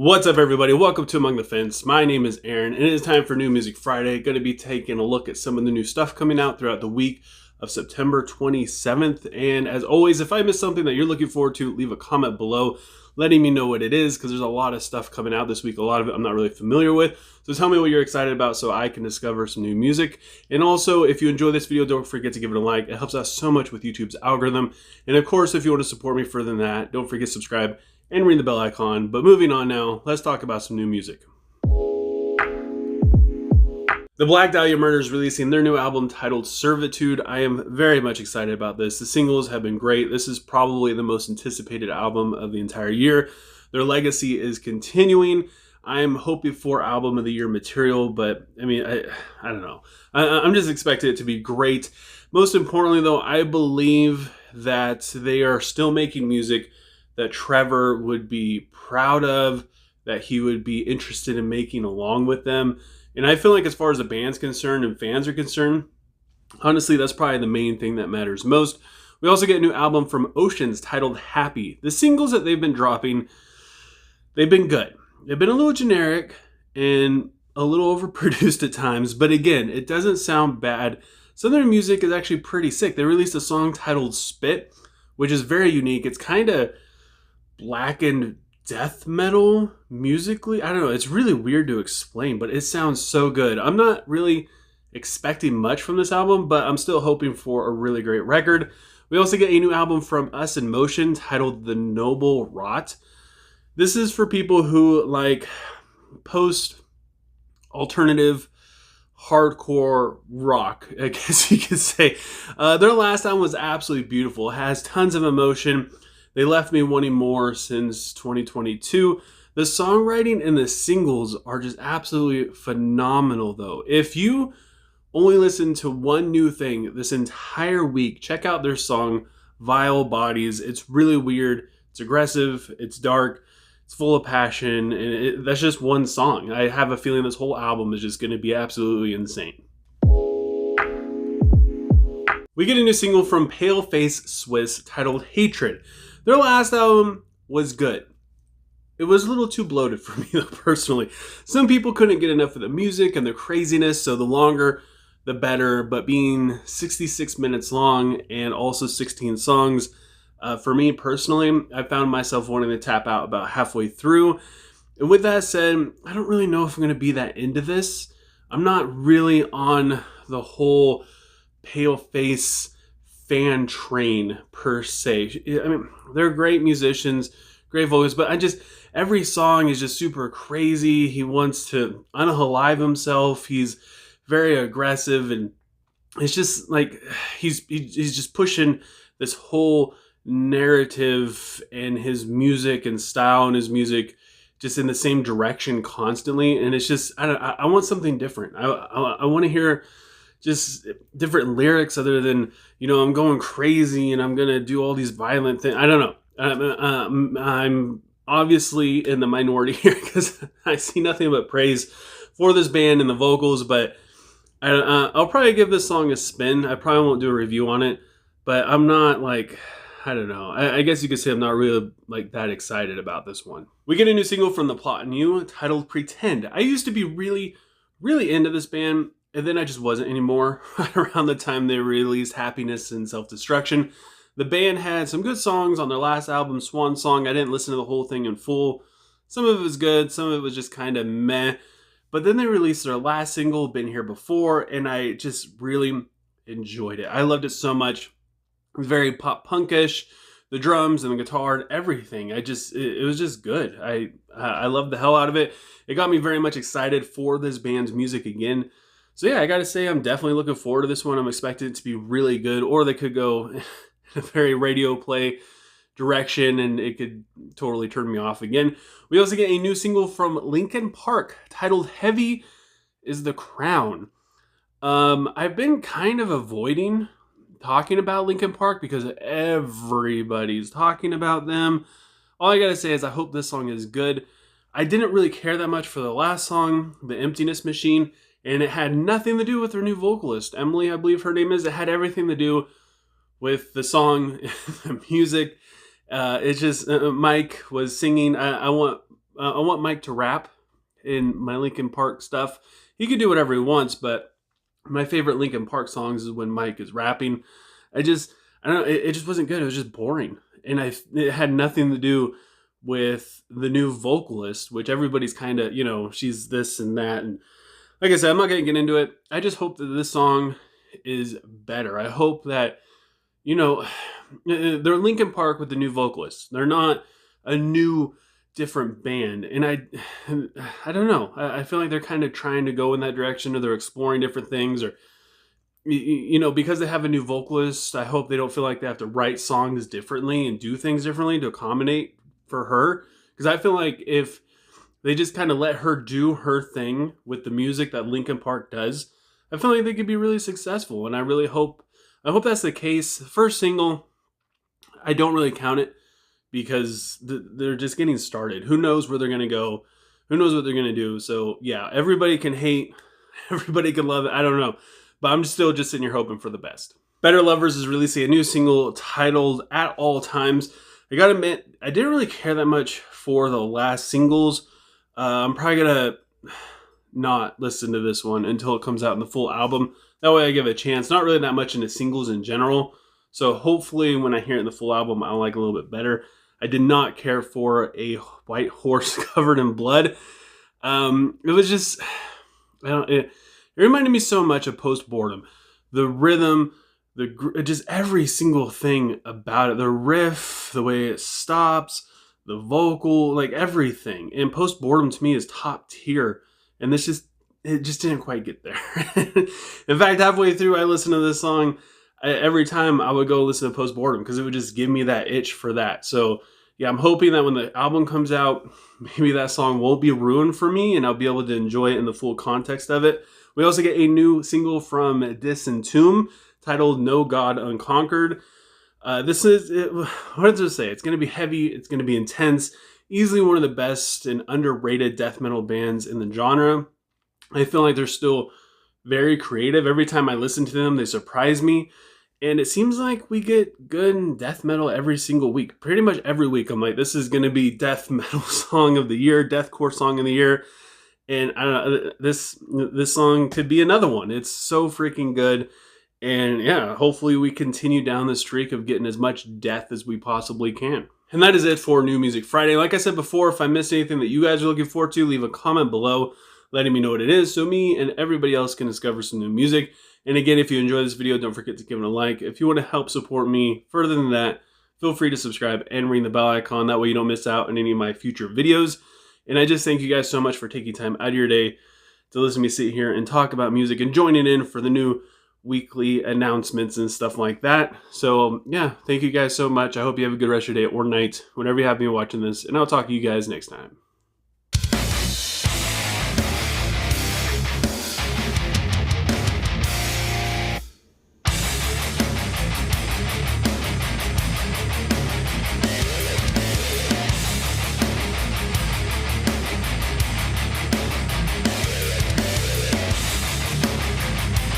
What's up, everybody? Welcome to Among the Fence. My name is Aaron, and it is time for New Music Friday. Going to be taking a look at some of the new stuff coming out throughout the week of September 27th. And as always, if I miss something that you're looking forward to, leave a comment below letting me know what it is, because there's a lot of stuff coming out this week. A lot of it I'm not really familiar with. So tell me what you're excited about so I can discover some new music. And also, if you enjoy this video, don't forget to give it a like. It helps out so much with YouTube's algorithm. And of course, if you want to support me further than that, don't forget to subscribe and ring the bell icon. But moving on now, let's talk about some new music. The Black Dahlia Murder is releasing their new album titled Servitude. I am very much excited about this. The singles have been great. This is probably the most anticipated album of the entire year. Their legacy is continuing. I am hoping for album of the year material, but I mean, I don't know. I'm just expecting it to be great. Most importantly though, I believe that they are still making music that Trevor would be proud of, that he would be interested in making along with them. And I feel like as far as the band's concerned and fans are concerned, honestly, that's probably the main thing that matters most. We also get a new album from Oceans titled Happy. The singles that they've been dropping, they've been good. They've been a little generic and a little overproduced at times, but again, it doesn't sound bad. Some of their music is actually pretty sick. They released a song titled Spit, which is very unique. It's kind of blackened death metal musically. I don't know. It's really weird to explain, but it sounds so good. I'm not really expecting much from this album, but I'm still hoping for a really great record. We also get a new album from Us in Motion titled The Noble Rot. This is for people who like post-alternative hardcore rock, I guess you could say. Their last album was absolutely beautiful. It has tons of emotion. They left me wanting more since 2022. The songwriting and the singles are just absolutely phenomenal, though. If you only listen to one new thing this entire week, check out their song, Vile Bodies. It's really weird. It's aggressive. It's dark. It's full of passion. And that's just one song. I have a feeling this whole album is just going to be absolutely insane. We get a new single from Paleface Swiss titled Hatred. Their last album was good. It was a little too bloated for me, though, personally. Some people couldn't get enough of the music and the craziness, so the longer, the better. But being 66 minutes long and also 16 songs, for me personally, I found myself wanting to tap out about halfway through. And with that said, I don't really know if I'm going to be that into this. I'm not really on the whole Paleface fan train per se. I mean, they're great musicians, great vocals, but every song is just super crazy. He wants to unalive himself. He's very aggressive, and it's just like he's just pushing this whole narrative and his music and style and his music just in the same direction constantly. And it's just I want something different. I want to hear just different lyrics other than, you know, I'm going crazy and I'm going to do all these violent things. I don't know. I'm obviously in the minority here because I see nothing but praise for this band and the vocals, but I'll probably give this song a spin. I probably won't do a review on it, but I'm not like, I don't know. I guess you could say I'm not really like that excited about this one. We get a new single from The Plot New titled Pretend. I used to be really, really into this band, and then I just wasn't anymore. Right around the time they released Happiness and Self-Destruction. The band had some good songs on their last album, Swan Song. I didn't listen to the whole thing in full. Some of it was good, some of it was just kind of meh. But then they released their last single, Been Here Before, and I just really enjoyed it. I loved it so much. It was very pop punkish. The drums and the guitar and everything. It was just good. I loved the hell out of it. It got me very much excited for this band's music again. So yeah, I gotta say I'm definitely looking forward to this one. I'm expecting it to be really good, or they could go in a very radio play direction and it could totally turn me off again. We also get a new single from Linkin Park titled Heavy is the Crown. I've been kind of avoiding talking about Linkin Park because everybody's talking about them. All I gotta say is I hope this song is good. I didn't really care that much for the last song, The Emptiness Machine. And it had nothing to do with their new vocalist, Emily, I believe her name is. It had everything to do with the song, the music. It's just Mike was singing. I want I want Mike to rap in my Linkin Park stuff. He can do whatever he wants, but my favorite Linkin Park songs is when Mike is rapping. I don't know, it just wasn't good. It was just boring. And it had nothing to do with the new vocalist, which everybody's kind of, she's this and that. And like I said, I'm not going to get into it. I just hope that this song is better. I hope that, they're Linkin Park with the new vocalist. They're not a new, different band. And I don't know. I feel like they're kind of trying to go in that direction, or they're exploring different things, or because they have a new vocalist, I hope they don't feel like they have to write songs differently and do things differently to accommodate for her. Because I feel like if they just kind of let her do her thing with the music that Linkin Park does, I feel like they could be really successful. And I hope that's the case. The first single, I don't really count it because they're just getting started. Who knows where they're going to go? Who knows what they're going to do? So yeah, everybody can hate, everybody can love it. I don't know. But I'm still just sitting here hoping for the best. Better Lovers is releasing a new single titled At All Times. I gotta admit, I didn't really care that much for the last singles. I'm probably gonna not listen to this one until it comes out in the full album. That way I give it a chance. Not really that much into singles in general. So hopefully when I hear it in the full album, I'll like it a little bit better. I did not care for A White Horse Covered in Blood. It was just, it reminded me so much of Postmortem. The rhythm, just every single thing about it. The riff, the way it stops, the vocal, like everything. And Postmortem to me is top tier. And it just didn't quite get there. In fact, halfway through I listened to this song, every time I would go listen to Postmortem because it would just give me that itch for that. So yeah, I'm hoping that when the album comes out, maybe that song won't be ruined for me and I'll be able to enjoy it in the full context of it. We also get a new single from Disentomb titled No God Unconquered. What does it say? It's going to be heavy. It's going to be intense. Easily one of the best and underrated death metal bands in the genre. I feel like they're still very creative. Every time I listen to them, they surprise me. And it seems like we get good death metal every single week. Pretty much every week I'm like, this is going to be death metal song of the year, deathcore song of the year. And I don't know, this song could be another one. It's so freaking good. And yeah, hopefully we continue down the streak of getting as much death as we possibly can. And that is it for New Music Friday. Like I said before, if I missed anything that you guys are looking forward to, leave a comment below letting me know what it is so me and everybody else can discover some new music. And again, if you enjoy this video, don't forget to give it a like. If you want to help support me further than that, feel free to subscribe and ring the bell icon. That way you don't miss out on any of my future videos. And I just thank you guys so much for taking time out of your day to listen to me sit here and talk about music and joining in for the new weekly announcements and stuff like that. So yeah, thank you guys so much. I hope you have a good rest of your day or night, whenever you have me watching this, and I'll talk to you guys next time.